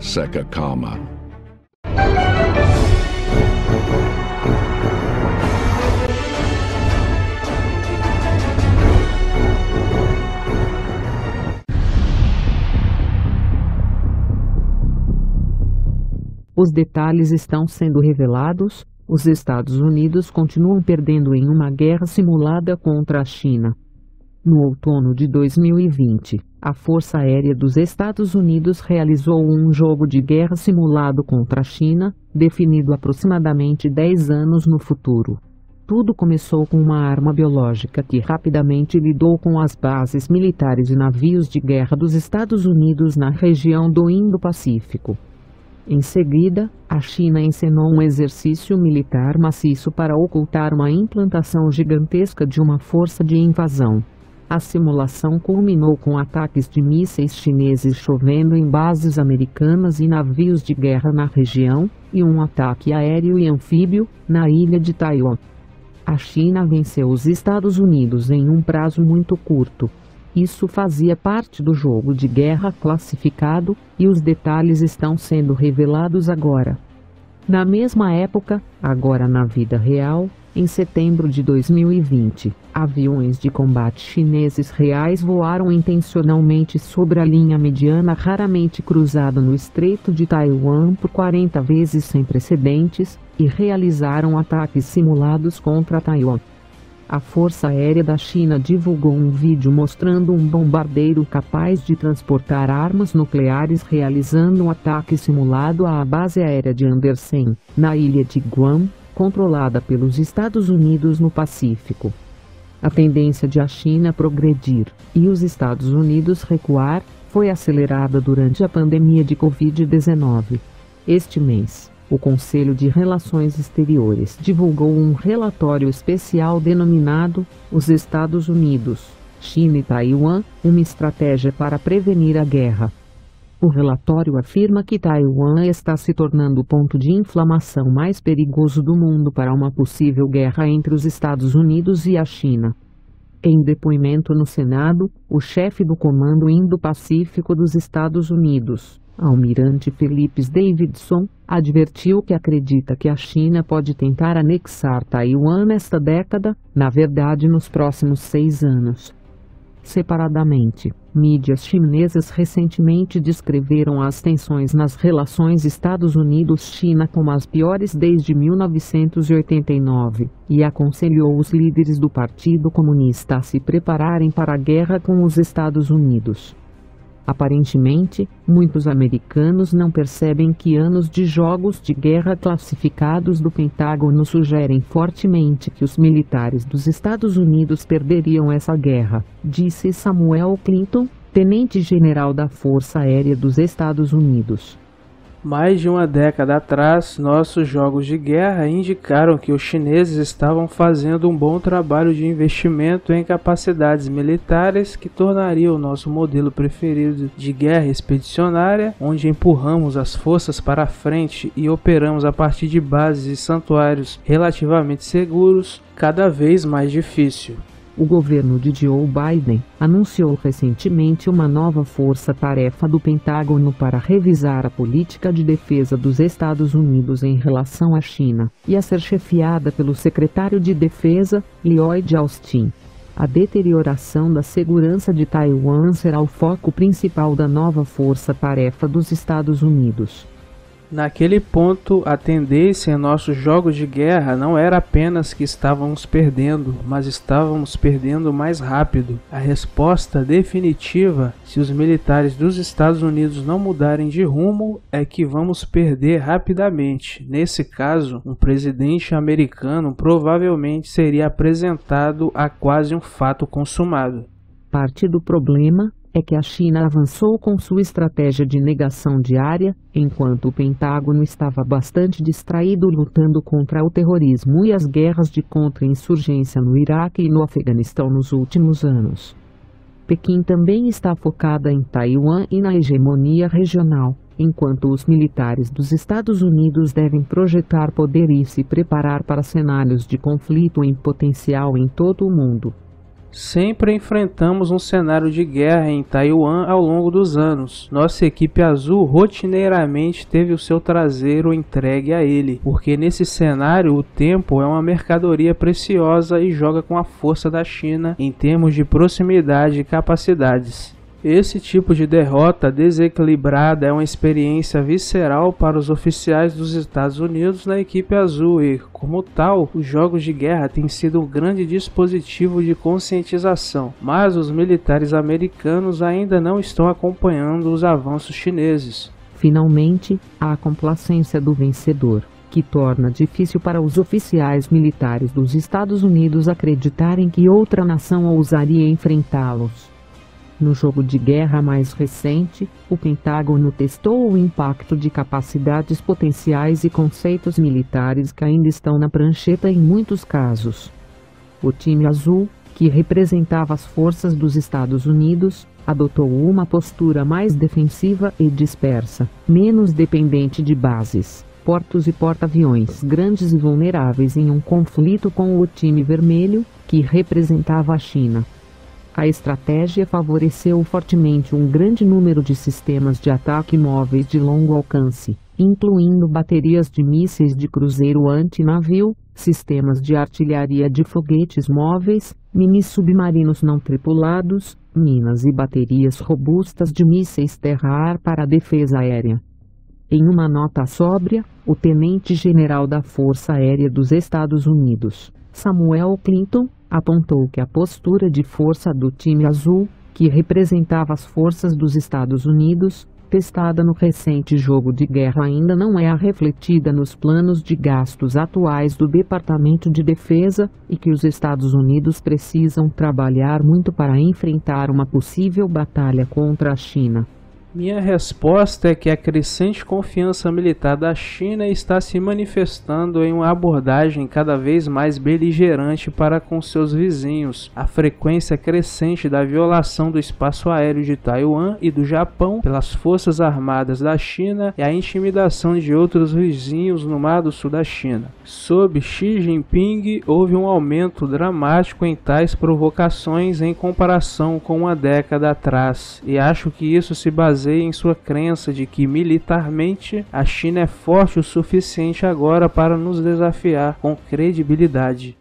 Seca Calma. Os detalhes estão sendo revelados. Os Estados Unidos continuam perdendo em uma guerra simulada contra a China. No outono de 2020, a Força Aérea dos Estados Unidos realizou um jogo de guerra simulado contra a China, definido aproximadamente 10 anos no futuro. Tudo começou com uma arma biológica que rapidamente lidou com as bases militares e navios de guerra dos Estados Unidos na região do Indo-Pacífico. Em seguida, a China encenou um exercício militar maciço para ocultar uma implantação gigantesca de uma força de invasão. A simulação culminou com ataques de mísseis chineses chovendo em bases americanas e navios de guerra na região, e um ataque aéreo e anfíbio na ilha de Taiwan. A China venceu os Estados Unidos em um prazo muito curto. Isso fazia parte do jogo de guerra classificado, e os detalhes estão sendo revelados agora. Na mesma época, agora na vida real, em setembro de 2020, aviões de combate chineses reais voaram intencionalmente sobre a linha mediana raramente cruzada no Estreito de Taiwan por 40 vezes sem precedentes, e realizaram ataques simulados contra Taiwan. A Força Aérea da China divulgou um vídeo mostrando um bombardeiro capaz de transportar armas nucleares realizando um ataque simulado à base aérea de Andersen, na ilha de Guam, controlada pelos Estados Unidos no Pacífico. A tendência de a China progredir e os Estados Unidos recuar foi acelerada durante a pandemia de Covid-19. Este mês, o Conselho de Relações Exteriores divulgou um relatório especial denominado Os Estados Unidos, China e Taiwan, uma estratégia para prevenir a guerra. O relatório afirma que Taiwan está se tornando o ponto de inflamação mais perigoso do mundo para uma possível guerra entre os Estados Unidos e a China. Em depoimento no Senado, o chefe do Comando Indo-Pacífico dos Estados Unidos, Almirante Phillips Davidson, advertiu que acredita que a China pode tentar anexar Taiwan nesta década, na verdade nos próximos 6 anos. Separadamente, mídias chinesas recentemente descreveram as tensões nas relações Estados Unidos-China como as piores desde 1989, e aconselhou os líderes do Partido Comunista a se prepararem para a guerra com os Estados Unidos. Aparentemente, muitos americanos não percebem que anos de jogos de guerra classificados do Pentágono sugerem fortemente que os militares dos Estados Unidos perderiam essa guerra, disse Samuel Clinton, tenente-general da Força Aérea dos Estados Unidos. Mais de uma década atrás, nossos jogos de guerra indicaram que os chineses estavam fazendo um bom trabalho de investimento em capacidades militares que tornaria o nosso modelo preferido de guerra expedicionária, onde empurramos as forças para a frente e operamos a partir de bases e santuários relativamente seguros, cada vez mais difícil. O governo de Joe Biden anunciou recentemente uma nova força-tarefa do Pentágono para revisar a política de defesa dos Estados Unidos em relação à China, e a ser chefiada pelo secretário de Defesa, Lloyd Austin. A deterioração da segurança de Taiwan será o foco principal da nova força-tarefa dos Estados Unidos. Naquele ponto, a tendência em nossos jogos de guerra não era apenas que estávamos perdendo, mas estávamos perdendo mais rápido. A resposta definitiva, se os militares dos Estados Unidos não mudarem de rumo, é que vamos perder rapidamente. Nesse caso, um presidente americano provavelmente seria apresentado a quase um fato consumado. Parte do problema é que a China avançou com sua estratégia de negação diária, enquanto o Pentágono estava bastante distraído lutando contra o terrorismo e as guerras de contra-insurgência no Iraque e no Afeganistão nos últimos anos. Pequim também está focada em Taiwan e na hegemonia regional, enquanto os militares dos Estados Unidos devem projetar poder e se preparar para cenários de conflito em potencial em todo o mundo. Sempre enfrentamos um cenário de guerra em Taiwan ao longo dos anos. Nossa equipe azul rotineiramente teve o seu traseiro entregue a ele, porque nesse cenário o tempo é uma mercadoria preciosa e joga com a força da China em termos de proximidade e capacidades. Esse tipo de derrota desequilibrada é uma experiência visceral para os oficiais dos Estados Unidos na equipe azul e, como tal, os jogos de guerra têm sido um grande dispositivo de conscientização, mas os militares americanos ainda não estão acompanhando os avanços chineses. Finalmente, há a complacência do vencedor, que torna difícil para os oficiais militares dos Estados Unidos acreditarem que outra nação ousaria enfrentá-los. No jogo de guerra mais recente, o Pentágono testou o impacto de capacidades potenciais e conceitos militares que ainda estão na prancheta em muitos casos. O time azul, que representava as forças dos Estados Unidos, adotou uma postura mais defensiva e dispersa, menos dependente de bases, portos e porta-aviões grandes e vulneráveis em um conflito com o time vermelho, que representava a China. A estratégia favoreceu fortemente um grande número de sistemas de ataque móveis de longo alcance, incluindo baterias de mísseis de cruzeiro antinavio, sistemas de artilharia de foguetes móveis, mini-submarinos não tripulados, minas e baterias robustas de mísseis terra-ar para a defesa aérea. Em uma nota sóbria, o tenente-general da Força Aérea dos Estados Unidos, Samuel Clinton, apontou que a postura de força do time azul, que representava as forças dos Estados Unidos, testada no recente jogo de guerra, ainda não é refletida nos planos de gastos atuais do Departamento de Defesa e que os Estados Unidos precisam trabalhar muito para enfrentar uma possível batalha contra a China. Minha resposta é que a crescente confiança militar da China está se manifestando em uma abordagem cada vez mais beligerante para com seus vizinhos. A frequência crescente da violação do espaço aéreo de Taiwan e do Japão pelas forças armadas da China e a intimidação de outros vizinhos no mar do sul da China. Sob Xi Jinping, houve um aumento dramático em tais provocações em comparação com uma década atrás, e acho que isso se baseia em sua crença de que militarmente a China é forte o suficiente agora para nos desafiar com credibilidade.